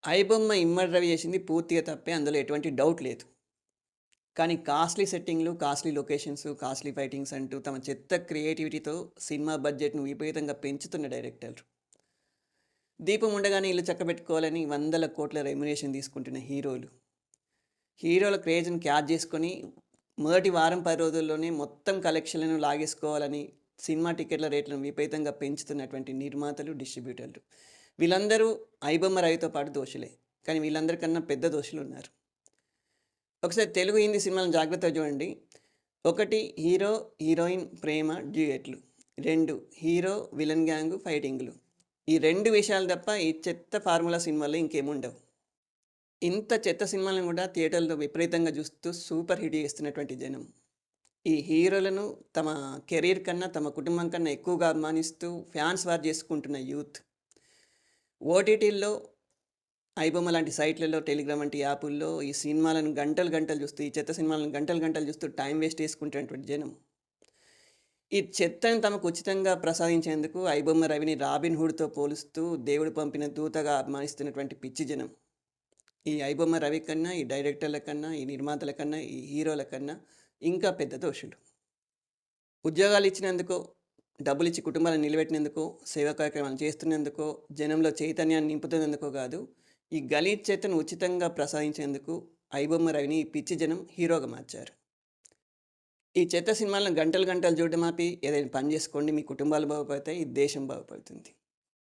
'ఐబొమ్మ' ఇమ్మడి రవి చేసింది పూర్తిగా తప్పే. అందులో ఎటువంటి డౌట్ లేదు. కానీ కాస్ట్‌లీ సెట్టింగ్‌లు, కాస్ట్‌లీ లొకేషన్స్, కాస్ట్‌లీ ఫైటింగ్స్ అంటూ తమ చెత్త క్రియేటివిటీతో సినిమా బడ్జెట్‌ను విపరీతంగా పెంచుతున్న డైరెక్టర్లు. దీపం ఉండగానే ఇల్లు చక్కబెట్టుకోవాలని వందల కోట్ల రెమ్యునరేషన్ తీసుకుంటున్న హీరోలు. హీరోల క్రేజ్‌ని క్యాచ్ చేసుకొని మొదటి వారం, 10 రోజుల్లోనే మొత్తం కలెక్షన్‌లను లాగేసుకోవాలని సినిమా టికెట్ల రేట్లను విపరీతంగా పెంచుతున్నటువంటి నిర్మాతలు, డిస్ట్రిబ్యూటర్లు. వీళ్ళందరూ 'ఐబొమ్మ రవి'తో పాటు దోషులే. కానీ వీళ్ళందరికన్నా పెద్ద దోషులున్నారు. ఒకసారి తెలుగు, హిందీ సినిమాలను జాగ్రత్తగా చూడండి. 1 హీరో, హీరోయిన్ ప్రేమ డ్యూయెట్లు. 2 హీరో, విలన్ గ్యాంగ్ ఫైటింగ్‌లు. ఈ 2 విషయాలు తప్ప ఈ చెత్త ఫార్ములా సినిమాల్లో ఇంకేముండవు. ఇంత చెత్త సినిమాలను కూడా థియేటర్‌లో విపరీతంగా చూస్తూ సూపర్ హిట్ చేస్తున్నటువంటి జనం. ఈ హీరోలను తమ కెరీర్ కన్నా, తమ కుటుంబం కన్నా ఎక్కువగా అభిమానిస్తూ ఫ్యాన్స్ వార్ చేసుకుంటున్న యూత్. ఓటీటీల్లో ఐబొమ్మ లాంటి సైట్‌లలో, టెలిగ్రామ్ వంటి యాపుల్లో ఈ సినిమాలను గంటలు గంటలు చూస్తూ, ఈ చెత్త సినిమాలను గంటలు గంటలు చూస్తూ టైం వేస్ట్ చేసుకుంటున్నటువంటి జనం. ఈ చెత్తని తమకు ఉచితంగా ప్రసాదించేందుకు ఐబొమ్మ రవిని రాబిన్ హుడ్‌తో పోలుస్తూ దేవుడు పంపిన దూతగా అభిమానిస్తున్నటువంటి పిచ్చి జనం. ఈ ఐబొమ్మ రవి కన్నా, ఈ డైరెక్టర్ల కన్నా, ఈ నిర్మాతల కన్నా, ఈ హీరోల కన్నా ఇంకా పెద్ద దోషులు. ఉద్యోగాలు ఇచ్చినందుకో, డబ్బులిచ్చి కుటుంబాలను నిలబెట్టినందుకో, సేవా కార్యక్రమాలు చేస్తున్నందుకో, జనంలో చైతన్యాన్ని నింపుతున్నందుకో కాదు, ఈ గలీజ్ చెత్తను ఉచితంగా ప్రసాదించేందుకు ఐబొమ్మ రవిని ఈ పిచ్చి జనం హీరోగా మార్చారు. ఈ చెత్త సినిమాలను గంటలు గంటలు చూడడం ఆపి ఏదైనా పని చేసుకోండి. మీ కుటుంబాలు బాగుపడతాయి. ఈ దేశం బాగుపడుతుంది.